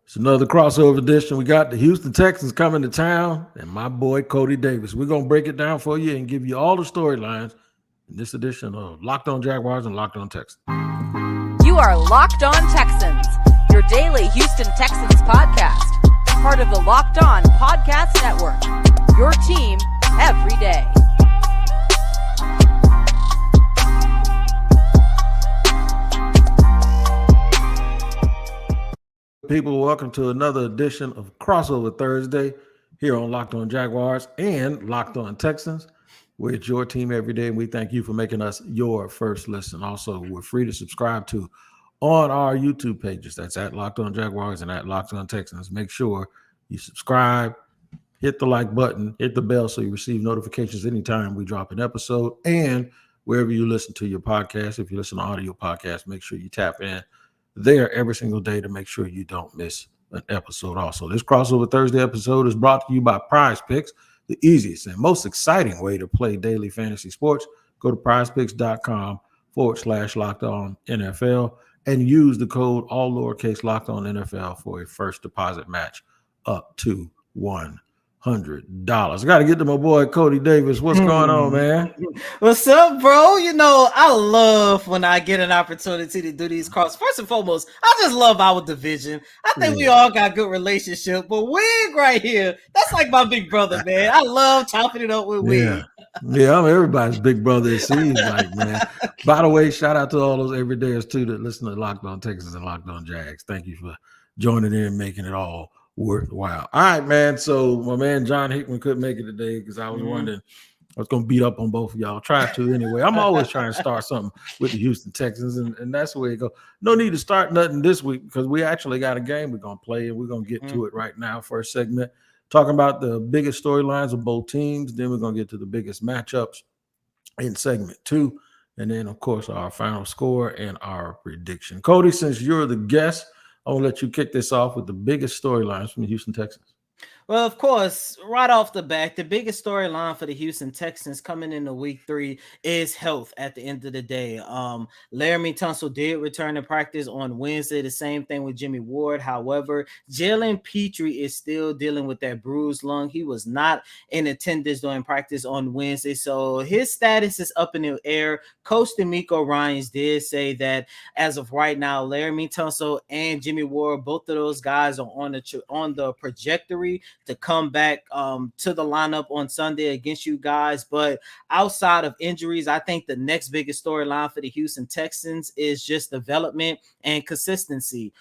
It's another crossover edition. We got the Houston Texans coming to town and my boy Cody Davis. We're going to break it down for you and give you all the storylines in this edition of Locked On Jaguars and Locked On Texans. You are Locked On Texans, your daily Houston Texans podcast. Part of the Locked On Podcast Network, your team every day. People, welcome to another edition of Crossover Thursday here on Locked On Jaguars and Locked On Texans. We're at your team every day, and we thank you for making us your first listen. Also, we're free to subscribe to on our YouTube pages. That's at Locked On Jaguars and at Locked On Texans. Make sure you subscribe, hit the like button, hit the bell so you receive notifications anytime we drop an episode. And wherever you listen to your podcast, if you listen to audio podcasts, make sure you tap in there every single day to make sure you don't miss an episode. Also, this Crossover Thursday episode is brought to you by Prize Picks, the easiest and most exciting way to play daily fantasy sports. Go to prizepicks.com/LockedOnNFL and use the code all lowercase LockedOnNFL for a first deposit match up to $100. I got to get to my boy Cody Davis. What's going on, man? What's up, bro? You know, I love when I get an opportunity to do these calls. First and foremost, I just love our division. I think we all got good relationship, but Wig right here, that's like my big brother, man. I love chopping it up with Wig. Yeah, I'm everybody's big brother, it seems like, man. By the way, shout out to all those everydayers, too, that listen to Locked On Texans and Locked On Jags. Thank you for joining in and making it all worthwhile. All right, man. So my man John Hickman couldn't make it today because I was wondering I was going to beat up on both of y'all. Try to anyway. I'm always trying to start something with the Houston Texans, and that's the way it goes. No need to start nothing this week because we actually got a game we're going to play, and we're going to get to it right now. First segment, talking about the biggest storylines of both teams. Then we're going to get to the biggest matchups in segment 2. And then, of course, our final score and our prediction. Cody, since you're the guest, I want to let you kick this off with the biggest storylines from the Houston Texans. Well, of course, right off the bat, the biggest storyline for the Houston Texans coming into week 3 is health at the end of the day. Laramie Tunsil did return to practice on Wednesday. The same thing with Jimmy Ward. However, Jalen Petrie is still dealing with that bruised lung. He was not in attendance during practice on Wednesday, so his status is up in the air. Coach D'Amico Ryans did say that as of right now, Laramie Tunsil and Jimmy Ward, both of those guys are on the trajectory to come back to the lineup on Sunday against you guys. But outside of injuries, I think the next biggest storyline for the Houston Texans is just development and consistency.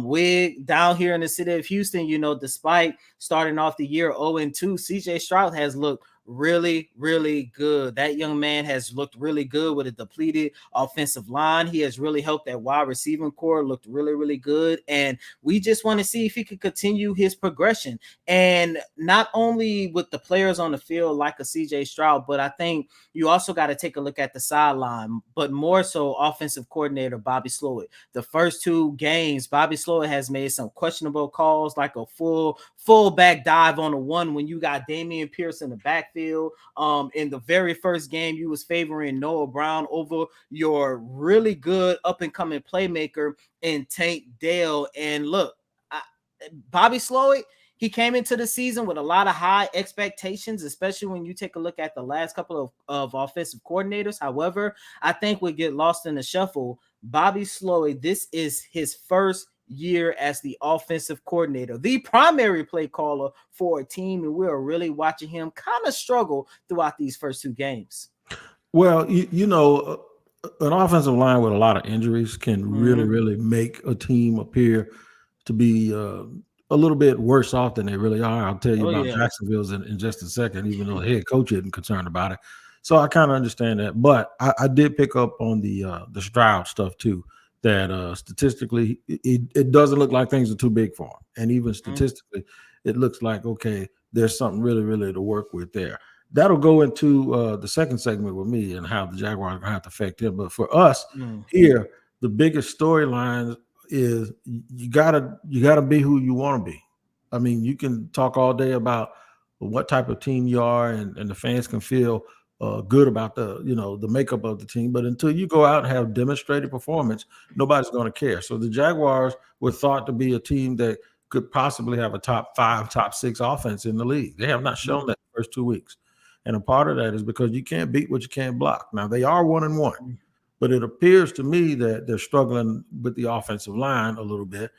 We down here in the city of Houston, you know, despite starting off the year 0-2, CJ Stroud has looked really, really good. That young man has looked really good with a depleted offensive line. He has really helped that wide receiving core looked really, really good. And we just want to see if he could continue his progression. And not only with the players on the field like a CJ Stroud, but I think you also got to take a look at the sideline, but more so offensive coordinator Bobby Slowick. The first 2 games, Bobby Slowick has made some questionable calls, like a full back dive on a one when you got Damian Pierce in the backfield. In the very first game, you was favoring Noah Brown over your really good up-and-coming playmaker in Tank Dell. And look, Bobby Slowick, he came into the season with a lot of high expectations, especially when you take a look at the last couple of offensive coordinators. However, I think we get lost in the shuffle. Bobby Slowick, this is his first year as the offensive coordinator, the primary play caller for a team, and we're really watching him kind of struggle throughout these first 2 games. Well, you know, an offensive line with a lot of injuries can really make a team appear to be a little bit worse off than they really are. I'll tell you about Jacksonville's in just a second, even though the head coach isn't concerned about it. So I kind of understand that, but I did pick up on the Stroud stuff too. That statistically, it doesn't look like things are too big for him. And even statistically, it looks like, okay, there's something really, really to work with there. That'll go into the second segment with me and how the Jaguars are going to have to affect him. But for us here, the biggest storyline is you gotta be who you want to be. I mean, you can talk all day about what type of team you are, and the fans can feel good about the makeup of the team. But until you go out and have demonstrated performance, nobody's going to care. So the Jaguars were thought to be a team that could possibly have a top 5, top 6 offense in the league. They have not shown that the first 2 weeks. And a part of that is because you can't beat what you can't block. Now, they are 1-1, but it appears to me that they're struggling with the offensive line a little bit.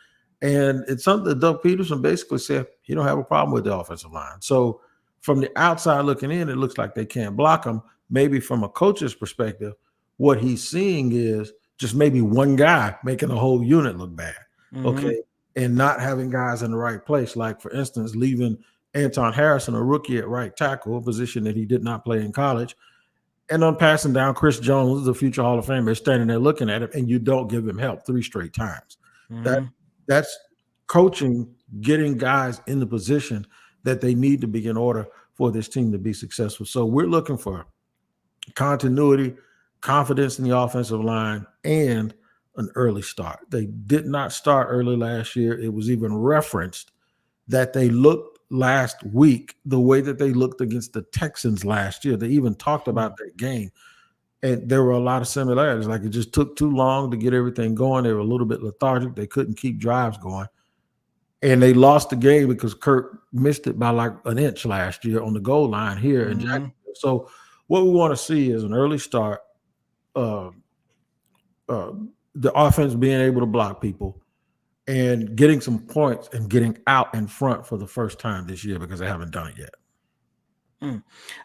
And it's something that Doug Peterson basically said he don't have a problem with the offensive line. So from the outside looking in, it looks like they can't block them. Maybe from a coach's perspective, what he's seeing is just maybe one guy making the whole unit look bad, okay, and not having guys in the right place. Like, for instance, leaving Anton Harrison, a rookie at right tackle, a position that he did not play in college, and on passing down Chris Jones, the future Hall of Famer, is standing there looking at him, and you don't give him help 3 straight times. That's coaching, getting guys in the position that they need to be in order for this team to be successful. So we're looking for continuity, confidence in the offensive line, and an early start. They did not start early last year. It was even referenced that they looked last week the way that they looked against the Texans last year. They even talked about that game, and there were a lot of similarities. Like, it just took too long to get everything going. They were a little bit lethargic. They couldn't keep drives going. And they lost the game because Kirk missed it by like an inch last year on the goal line here in Jacksonville. So what we want to see is an early start, the offense being able to block people and getting some points and getting out in front for the first time this year, because they haven't done it yet.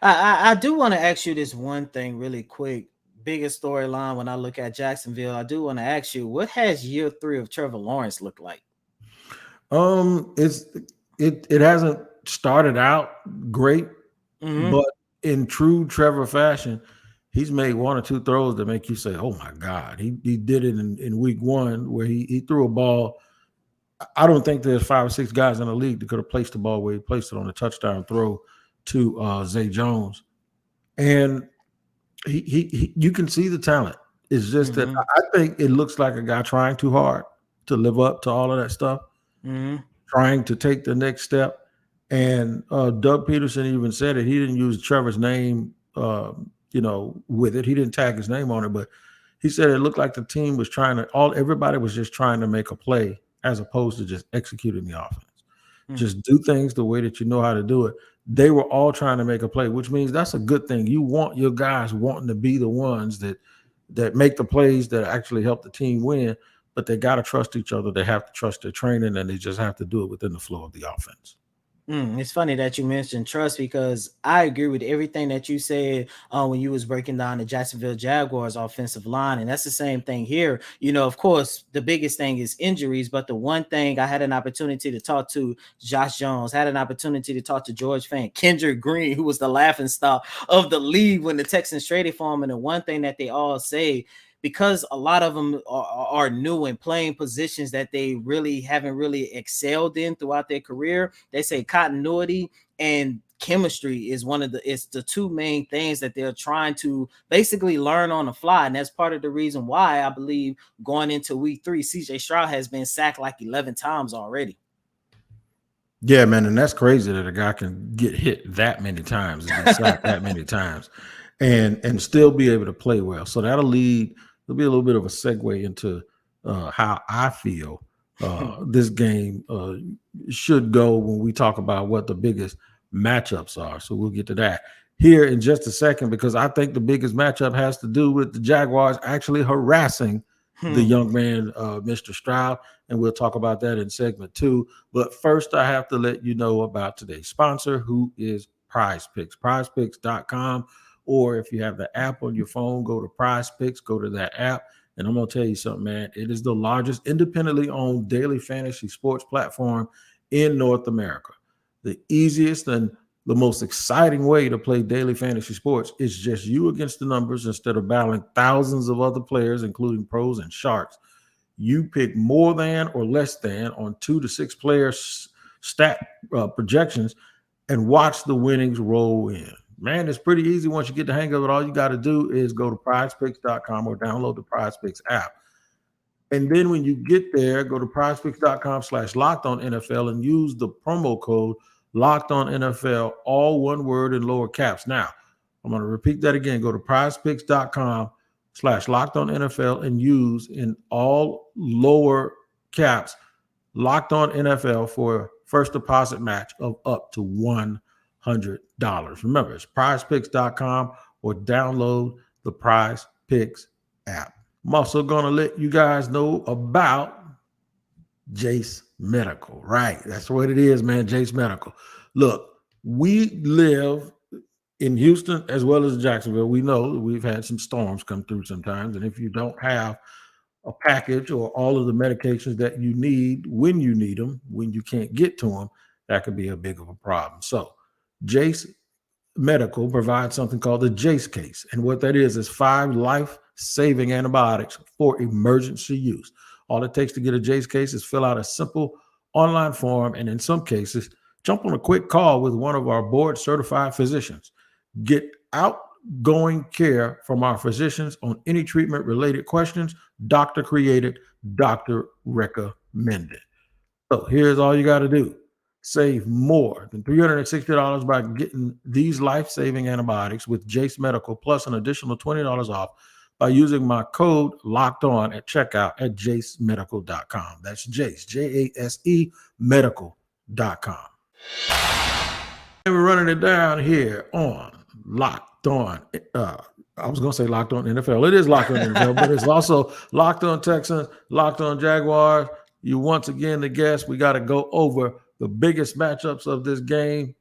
I do want to ask you this one thing really quick. Biggest storyline when I look at Jacksonville, I do want to ask you, what has year 3 of Trevor Lawrence looked like? It hasn't started out great, but in true Trevor fashion, he's made 1 or 2 throws that make you say, "Oh my God!" He did it in week 1 where he threw a ball. I don't think there's 5 or 6 guys in the league that could have placed the ball where he placed it on a touchdown throw to Zay Jones, and he you can see the talent. It's just that I think it looks like a guy trying too hard to live up to all of that stuff. Trying to take the next step. And Doug Peterson even said it. He didn't use Trevor's name, with it. He didn't tag his name on it, but he said it looked like the team was everybody was just trying to make a play as opposed to just executing the offense. Just do things the way that you know how to do it. They were all trying to make a play, which means that's a good thing. You want your guys wanting to be the ones that make the plays that actually help the team win. But they got to trust each other. They have to trust their training, and they just have to do it within the flow of the offense. It's funny that you mentioned trust, because I agree with everything that you said when you was breaking down the Jacksonville Jaguars offensive line. And that's the same thing here. Of course, the biggest thing is injuries. But the one thing, I had an opportunity to talk to Josh Jones, had an opportunity to talk to George Fant, Kendrick Green, who was the laughing stock of the league when the Texans traded for him. And the one thing that they all say, because a lot of them are new and playing positions that they really haven't really excelled in throughout their career, they say continuity and chemistry is it's the 2 main things that they're trying to basically learn on the fly. And that's part of the reason why I believe going into week 3, CJ Stroud has been sacked like 11 times already. Yeah, man. And that's crazy that a guy can get hit that many times and get sacked that many times and still be able to play well. So that'll be a little bit of a segue into how I feel this game should go when we talk about what the biggest matchups are. So we'll get to that here in just a second, because I think the biggest matchup has to do with the Jaguars actually harassing the young man, Mr. Stroud, and we'll talk about that in segment 2. But first, I have to let you know about today's sponsor, who is Prize Picks, prizepicks.com. Or if you have the app on your phone, go to Prize Picks, go to that app. And I'm going to tell you something, man. It is the largest independently owned daily fantasy sports platform in North America. The easiest and the most exciting way to play daily fantasy sports is just you against the numbers instead of battling thousands of other players, including pros and sharks. You pick more than or less than on 2 to 6 players stat projections and watch the winnings roll in. Man, it's pretty easy once you get the hang of it. All you got to do is go to prizepicks.com or download the PrizePicks app. And then when you get there, go to prizepicks.com/LockedOnNFL and use the promo code LockedOnNFL, all one word in lower caps. Now, I'm going to repeat that again. Go to prizepicks.com/LockedOnNFL and use in all lower caps Locked On NFL for first deposit match of up to $100. Remember, it's prizepicks.com or download the Prize Picks app. I'm also going to let you guys know about Jace Medical. Right. That's what it is, man. Jace Medical. Look, we live in Houston as well as Jacksonville. We know we've had some storms come through sometimes. And if you don't have a package or all of the medications that you need when you need them, when you can't get to them, that could be a big of a problem. So Jace Medical provides something called the Jace case. And what that is 5 life-saving antibiotics for emergency use. All it takes to get a Jace case is fill out a simple online form, and in some cases, jump on a quick call with one of our board-certified physicians. Get outgoing care from our physicians on any treatment-related questions, doctor-created, doctor-recommended. So here's all you got to do. Save more than $360 by getting these life-saving antibiotics with Jace Medical, plus an additional $20 off by using my code LOCKEDON at checkout at jacemedical.com. That's Jace, Jase, medical.com. And we're running it down here on Locked On. I was going to say Locked On NFL. It is Locked On NFL, but it's also Locked On Texans, Locked On Jaguars. You once again the guest. We got to go over the biggest matchups of this game.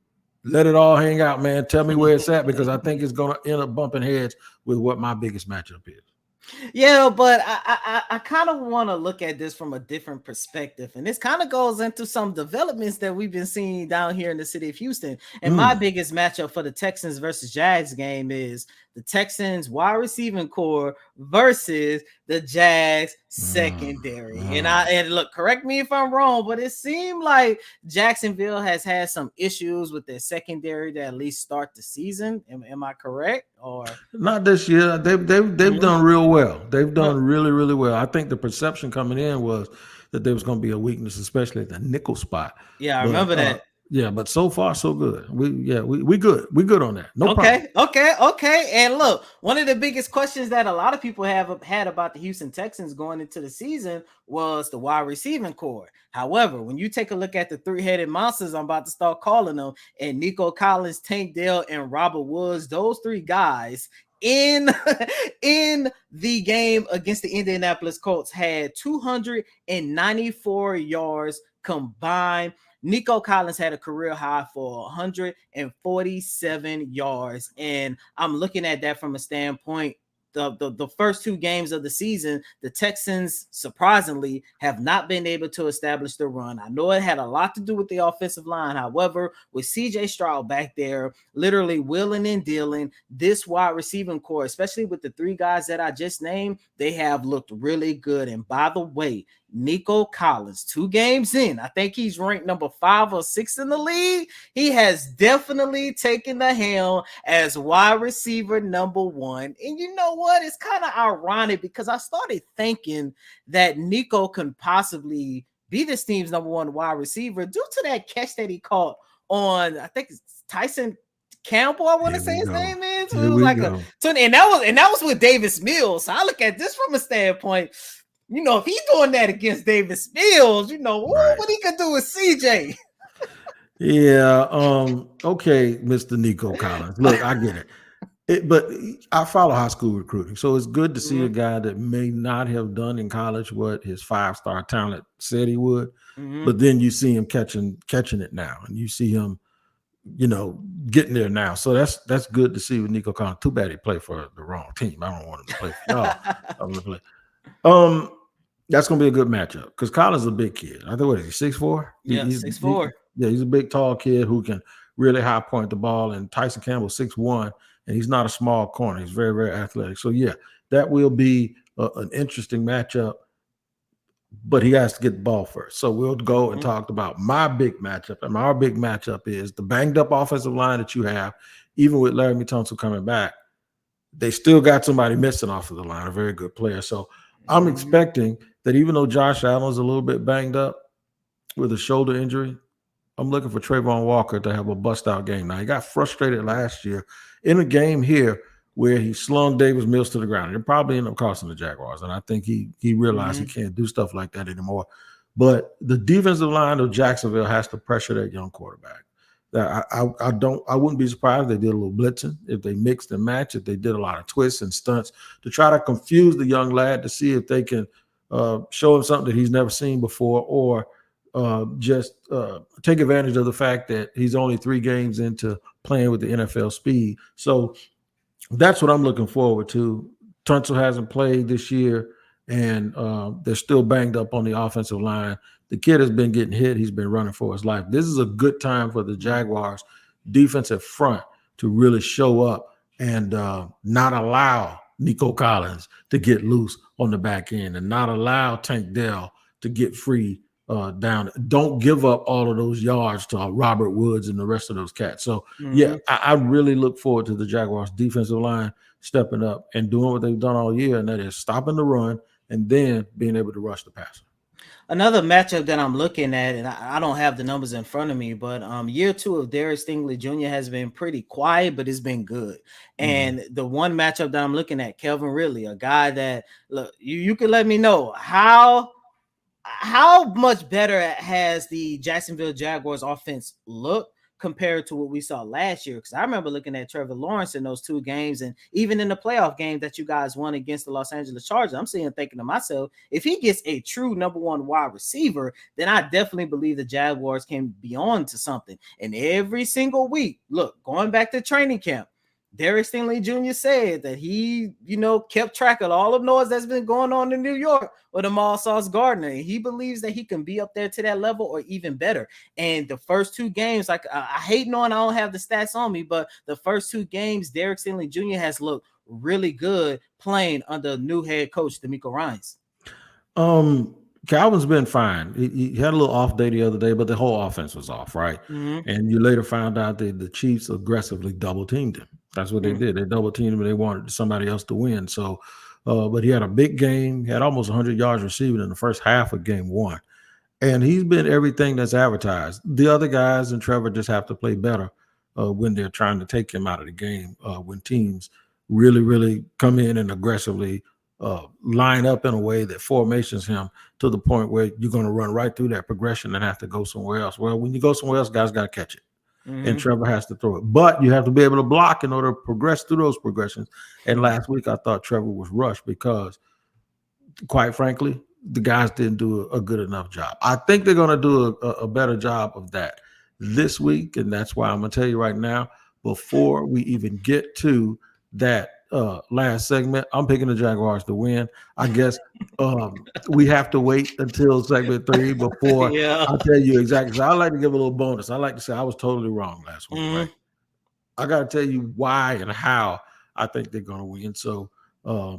Let it all hang out, man. Tell me where it's at, because I think it's going to end up bumping heads with what my biggest matchup is. Yeah, but I kind of want to look at this from a different perspective. And this kind of goes into some developments that we've been seeing down here in the city of Houston. And my biggest matchup for the Texans versus Jags game is the Texans wide receiving core versus the Jags secondary. And look, correct me if I'm wrong, but it seemed like Jacksonville has had some issues with their secondary to at least start the season. Am I correct? Or not this year? They've done real well. They've done really, really well. I think the perception coming in was that there was going to be a weakness, especially at the nickel spot. Yeah, I remember that. Yeah, but so far so good. We good. We good on that. No problem. Okay. And look, one of the biggest questions that a lot of people have had about the Houston Texans going into the season was the wide receiving core. However, when you take a look at the 3-headed monsters, I'm about to start calling them, and Nico Collins, Tank Dell, and Robert Woods, those 3 guys in the game against the Indianapolis Colts had 294 yards combined. Nico Collins had a career high for 147 yards. And I'm looking at that from a standpoint. The first 2 games of the season, the Texans surprisingly have not been able to establish the run. I know it had a lot to do with the offensive line. However, with CJ Stroud back there, literally wheeling and dealing, this wide receiving core, especially with the 3 guys that I just named, they have looked really good. And by the way, Nico Collins, 2 games in, I think he's ranked number 5 or 6 in the league. He has definitely taken the helm as wide receiver number 1. And you know what? It's kind of ironic because I started thinking that Nico can possibly be this team's number 1 wide receiver due to that catch that he caught on, I think it's Tyson Campbell, I want to say his name is. It was like and that was with Davis Mills. So I look at this from a standpoint. You know, if he's doing that against Davis Mills, you know, what he could do with CJ. Yeah. Okay, Mr. Nico Collins. Look, I get it. But I follow high school recruiting. So it's good to see a guy that may not have done in college what his 5-star talent said he would. But then you see him catching it now. And you see him, you know, getting there now. So that's good to see with Nico Collins. Too bad he played for the wrong team. I don't want him to play for y'all. I'm gonna play. That's gonna be a good matchup because Collins is a big kid. I think what is he, 6'4"? Yeah, 6'4". He's a big, tall kid who can really high point the ball. And Tyson Campbell, 6'1", and he's not a small corner. He's very, very athletic. So yeah, that will be an interesting matchup. But he has to get the ball first. So we'll go and talk about my big matchup. And our big matchup is the banged up offensive line that you have, even with Laramie Tunsil coming back. They still got somebody missing off of the line, a very good player. So I'm expecting that even though Josh Allen's a little bit banged up with a shoulder injury, I'm looking for Trayvon Walker to have a bust-out game. Now, he got frustrated last year in a game here where he slung Davis Mills to the ground. It probably ended up costing the Jaguars, and I think he realized he can't do stuff like that anymore. But the defensive line of Jacksonville has to pressure that young quarterback. I wouldn't be surprised if they did a little blitzing, if they mixed and matched, if they did a lot of twists and stunts to try to confuse the young lad to see if they can show him something that he's never seen before, or just take advantage of the fact that he's only 3 games into playing with the NFL speed. So that's what I'm looking forward to. Tunsil hasn't played this year, and they're still banged up on the offensive line. The kid has been getting hit. He's been running for his life. This is a good time for the Jaguars defensive front to really show up and not allow Nico Collins to get loose on the back end and not allow Tank Dell to get free down. Don't give up all of those yards to Robert Woods and the rest of those cats. So, yeah, I really look forward to the Jaguars defensive line stepping up and doing what they've done all year, and that is stopping the run and then being able to rush the passer. Another matchup that I'm looking at, and I don't have the numbers in front of me, but year 2 of Derek Stingley Jr. has been pretty quiet, but it's been good. And the one matchup that I'm looking at, Kelvin Ridley, a guy that, look, you can let me know how much better has the Jacksonville Jaguars offense looked compared to what we saw last year. Because I remember looking at Trevor Lawrence in those 2 games, and even in the playoff game that you guys won against the Los Angeles Chargers, I'm sitting thinking to myself, if he gets a true number 1 wide receiver, then I definitely believe the Jaguars can be on to something. And every single week, look, going back to training camp, Derek Stingley Jr. said that he, kept track of all the noise that's been going on in New York with Amal Sauce Gardner. And he believes that he can be up there to that level or even better. And the first 2 games, like I hate knowing I don't have the stats on me, but the first 2 games, Derek Stingley Jr. has looked really good playing under new head coach DeMeco Ryans. Calvin's been fine. He had a little off day the other day, but the whole offense was off, right? And you later found out that the Chiefs aggressively double teamed him. That's what they did. They double teamed him and they wanted somebody else to win. So, but he had a big game. He had almost 100 yards receiving in the first half of game 1. And he's been everything that's advertised. The other guys and Trevor just have to play better when they're trying to take him out of the game, when teams really, really come in and aggressively line up in a way that formations him to the point where you're going to run right through that progression and have to go somewhere else. Well, when you go somewhere else, guys got to catch it. And Trevor has to throw it. But you have to be able to block in order to progress through those progressions. And last week, I thought Trevor was rushed because, quite frankly, the guys didn't do a good enough job. I think they're going to do a better job of that this week. And that's why I'm going to tell you right now, before we even get to that last segment, I'm picking the Jaguars to win. I guess we have to wait until segment 3 before I tell you exactly. So I like to give a little bonus. I like to say I was totally wrong last week. Right? I got to tell you why and how I think they're going to win. So I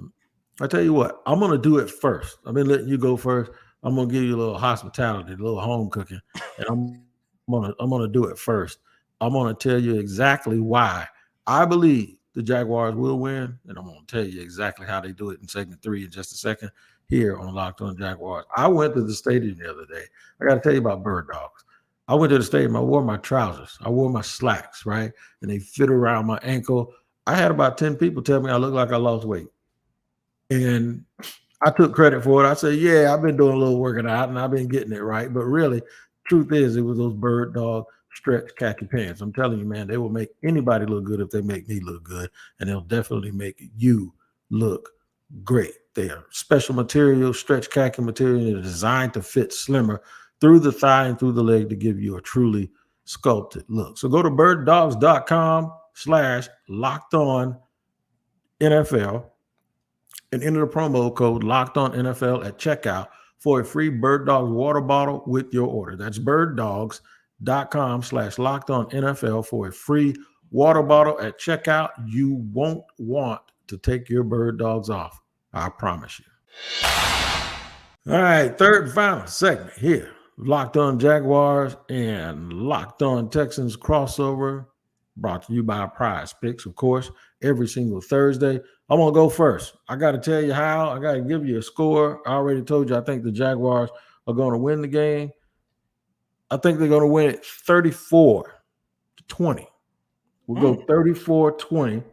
tell you what, I'm going to do it first. I've been letting you go first. I'm going to give you a little hospitality, a little home cooking, and I'm going to do it first. I'm going to tell you exactly why I believe the Jaguars will win, and I'm going to tell you exactly how they do it in segment 3 in just a second here on Locked On Jaguars. I went to the stadium the other day. I got to tell you about bird dogs. I went to the stadium. I wore my trousers. I wore my slacks, right? And they fit around my ankle. I had about 10 people tell me I look like I lost weight. And I took credit for it. I said, yeah, I've been doing a little working out, and I've been getting it right. But really, truth is, it was those bird dog stretch khaki pants. I'm telling you, man, they will make anybody look good if they make me look good, and they'll definitely make you look great. They are special material, stretch khaki material. They're designed to fit slimmer through the thigh and through the leg to give you a truly sculpted look. So go to birddogs.com/LockedOnNFL and enter the promo code LockedOnNFL at checkout for a free Bird Dogs water bottle with your order. That's birddogs.com/LockedOnNFL for a free water bottle at checkout. You won't want to take your bird dogs off. I promise you. All right, third and final segment here. Locked On Jaguars and Locked On Texans crossover, brought to you by Prize Picks, of course, every single Thursday. I'm going to go first. I got to tell you how. I got to give you a score. I already told you I think the Jaguars are going to win the game. I think they're going to win it 34-20. We'll go 34-20.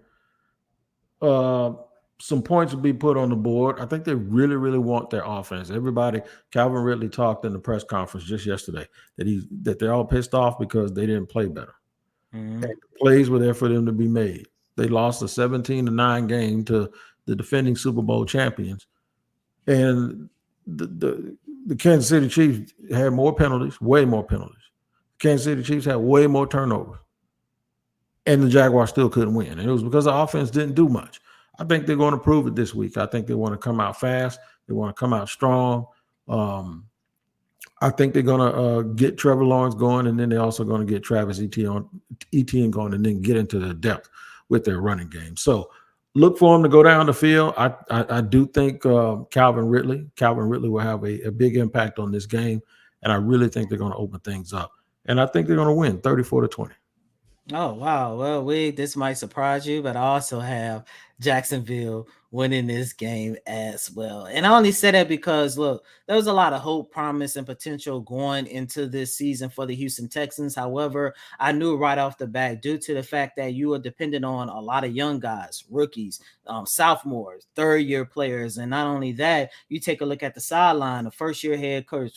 some points will be put on the board. I think they really, really want their offense. Everybody, Calvin Ridley talked in the press conference just yesterday that they're all pissed off because they didn't play better. Mm-hmm. And the plays were there for them to be made. They lost a 17-9 game to the defending Super Bowl champions, and the Kansas City Chiefs had more penalties, way more penalties. Kansas City Chiefs had way more turnovers, and the Jaguars still couldn't win. And it was because the offense didn't do much. I think they're going to prove it this week. I think they want to come out fast. They want to come out strong. I think they're going to get Trevor Lawrence going, and then they're also going to get Travis Etienne going, and then get into the depth with their running game. So look for them to go down the field. I do think Calvin Ridley will have a big impact on this game, and I really think they're going to open things up. And I think they're going to win 34-20. Oh wow! Well, this might surprise you, but I also have Jacksonville winning this game as well. And I only say that because look, there was a lot of hope, promise, and potential going into this season for the Houston Texans. However, I knew right off the bat, due to the fact that you are dependent on a lot of young guys, rookies, sophomores, third-year players, and not only that, you take a look at the sideline, the first-year head coach,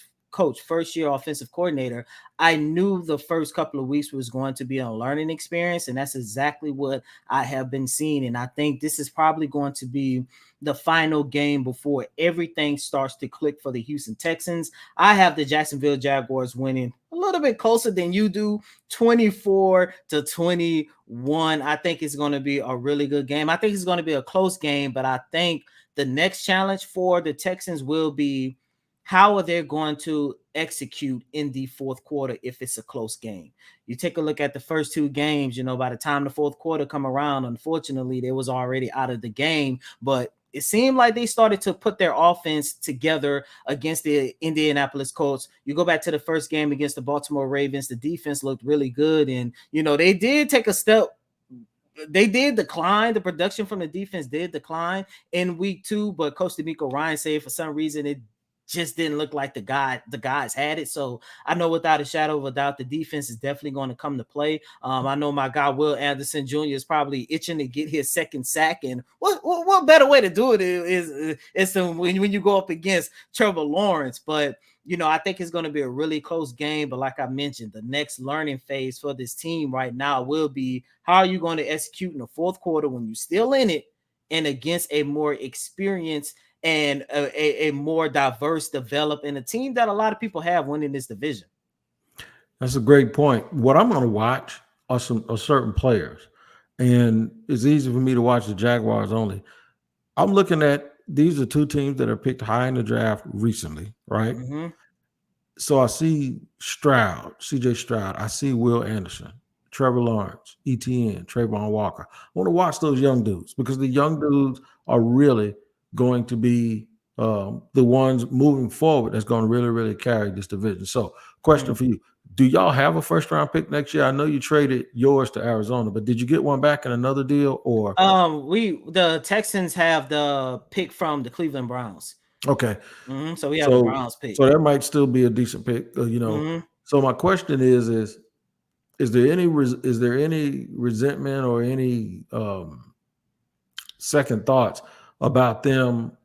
first-year offensive coordinator. I knew the first couple of weeks was going to be a learning experience, and that's exactly what I have been seeing. And I think this is probably going to be the final game before everything starts to click for the Houston Texans. I have the Jacksonville Jaguars winning a little bit closer than you do, 24-21. I think it's going to be a really good game. I think it's going to be a close game, but I think the next challenge for the Texans will be how are they going to execute in the fourth quarter if it's a close game. You take a look at the first two games, by the time the fourth quarter come around, unfortunately, they was already out of the game, but it seemed like they started to put their offense together against the Indianapolis Colts. You go back to the first game against the Baltimore Ravens, the defense looked really good, and, they did take a step. They did decline. The production from the defense did decline in week 2, but Coach DeMeco Ryan said for some reason it just didn't look like the guys had it. So I know without a shadow of a doubt, the defense is definitely going to come to play. I know my guy Will Anderson Jr. is probably itching to get his second sack. And what better way to do it is when you go up against Trevor Lawrence. But I think it's going to be a really close game. But like I mentioned, the next learning phase for this team right now will be how are you going to execute in the fourth quarter when you're still in it and against a more experienced and a more diverse, developed, and a team that a lot of people have winning this division. That's a great point. What I'm going to watch are certain players, and it's easy for me to watch the Jaguars only. I'm looking at these are two teams that are picked high in the draft recently, right? Mm-hmm. So I see CJ Stroud. I see Will Anderson, Trevor Lawrence, Etienne, Trayvon Walker. I want to watch those young dudes because the young dudes are really going to be the ones moving forward that's going to really, really carry this division. So question for you, do y'all have a first-round pick next year? I know you traded yours to Arizona, but did you get one back in another deal? Or the Texans have the pick from the Cleveland Browns. Okay. Mm-hmm. So we have the Browns pick. So that might still be a decent pick, Mm-hmm. So my question is there any resentment or any second thoughts about them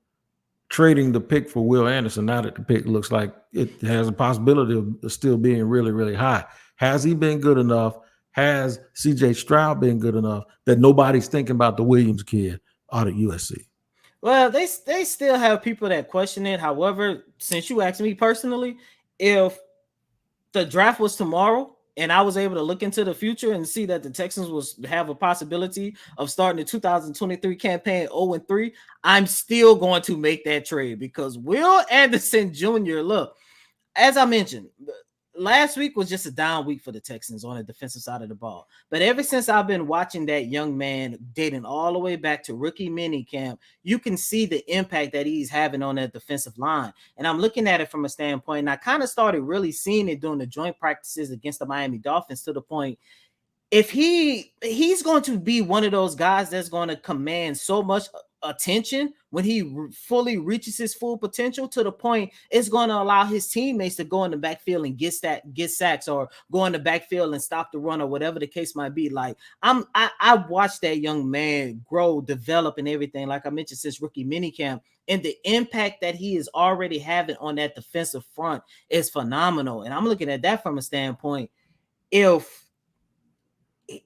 trading the pick for Will Anderson now that the pick looks like it has a possibility of still being really, really high? Has he been good enough? Has CJ Stroud been good enough that nobody's thinking about the Williams kid out of USC? Well, they still have people that question it. However, since you asked me personally, if the draft was tomorrow and I was able to look into the future and see that the Texans have a possibility of starting the 2023 campaign 0-3, I'm still going to make that trade because Will Anderson Jr., look, as I mentioned, last week was just a down week for the Texans on the defensive side of the ball. But ever since I've been watching that young man dating all the way back to rookie minicamp, you can see the impact that he's having on that defensive line. And I'm looking at it from a standpoint, and I kind of started really seeing it during the joint practices against the Miami Dolphins to the point, if he's going to be one of those guys that's going to command so much attention, when he fully reaches his full potential, to the point it's going to allow his teammates to go in the backfield and get sacks, or go in the backfield and stop the run, or whatever the case might be. Like I watched that young man grow, develop, and everything, like I mentioned, since rookie minicamp, and the impact that he is already having on that defensive front is phenomenal. And I'm looking at that from a standpoint, if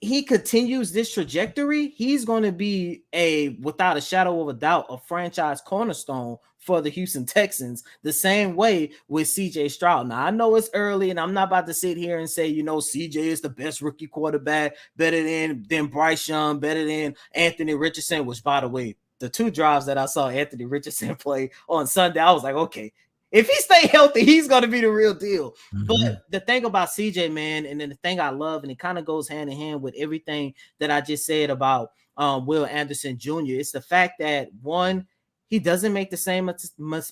he continues this trajectory, he's going to be without a shadow of a doubt, a franchise cornerstone for the Houston Texans, the same way with CJ Stroud. Now, I know it's early, and I'm not about to sit here and say, CJ is the best rookie quarterback, better than Bryce Young, better than Anthony Richardson, which, by the way, the 2 drives that I saw Anthony Richardson play on Sunday, I was like, okay, if he stay healthy, he's going to be the real deal. Mm-hmm. But the thing about CJ, man, and then the thing I love, and it kind of goes hand in hand with everything that I just said about Will Anderson Jr., it's the fact that, one, he doesn't make the same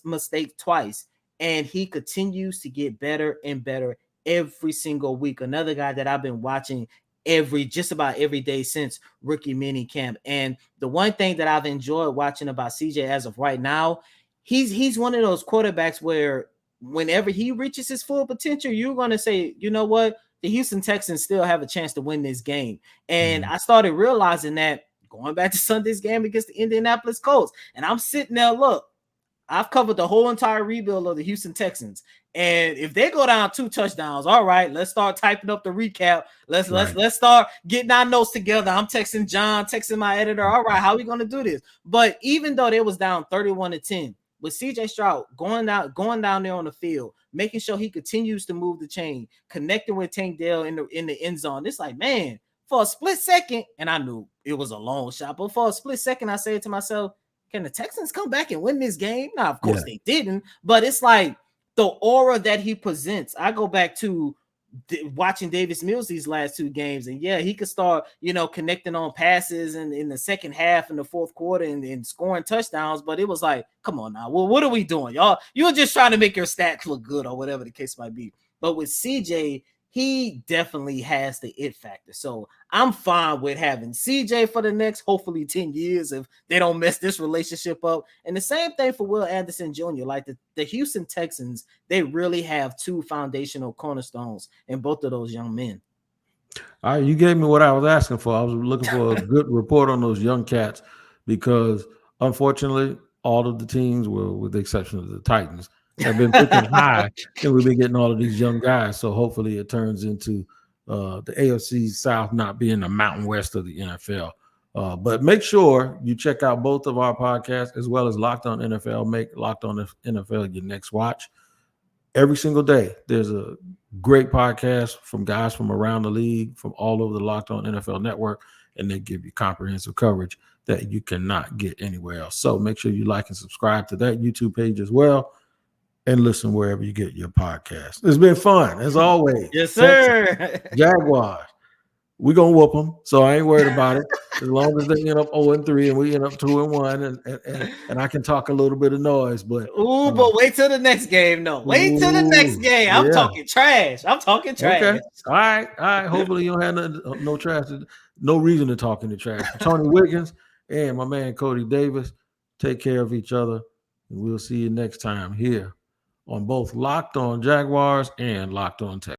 mistake twice, and he continues to get better and better every single week. Another guy that I've been watching just about every day since rookie mini camp. And the one thing that I've enjoyed watching about CJ as of right now, he's one of those quarterbacks where whenever he reaches his full potential, you're going to say, you know what, the Houston Texans still have a chance to win this game. And I started realizing that going back to Sunday's game against the Indianapolis Colts. And I'm sitting there, look, I've covered the whole entire rebuild of the Houston Texans. And if they go down 2 touchdowns, all right, let's start typing up the recap. Let's start getting our notes together. I'm texting John, texting my editor. All right, how are we going to do this? But even though they was down 31-10, with CJ Stroud going down there on the field, making sure he continues to move the chain, connecting with Tank Dell in the end zone, it's like, man, for a split second, and I knew it was a long shot, but for a split second, I said to myself, can the Texans come back and win this game? Now, of course, they didn't, but it's like the aura that he presents. I go back to watching Davis Mills these last 2 games, and he could start, connecting on passes in the second half in the fourth quarter and scoring touchdowns. But it was like, come on now, well, what are we doing, y'all? You're just trying to make your stats look good or whatever the case might be. But with CJ, he definitely has the it factor. So I'm fine with having CJ for the next, hopefully, 10 years if they don't mess this relationship up. And the same thing for Will Anderson Jr. Like the Houston Texans, they really have 2 foundational cornerstones in both of those young men. All right, you gave me what I was asking for. I was looking for a good report on those young cats because, unfortunately, all of the teams, with the exception of the Titans, have been picking high, and we've been getting all of these young guys. So hopefully it turns into the AFC South not being the Mountain West of the NFL. But make sure you check out both of our podcasts as well as Locked On NFL. Make Locked On NFL your next watch. Every single day, there's a great podcast from guys from around the league, from all over the Locked On NFL network, and they give you comprehensive coverage that you cannot get anywhere else. So make sure you like and subscribe to that YouTube page as well, and listen wherever you get your podcast. It's been fun, as always. Yes, sir. Jaguars. We're going to whoop them, so I ain't worried about it. As long as they end up 0-3 and we end up 2-1, and I can talk a little bit of noise. But but wait till the next game, though. Wait till the next game. I'm talking trash. Okay. All right. Hopefully you don't have no trash. No reason to talk any trash. Tony Wiggins and my man Cody Davis, take care of each other, and we'll see you next time here on both Locked On Jaguars and Locked On Texans.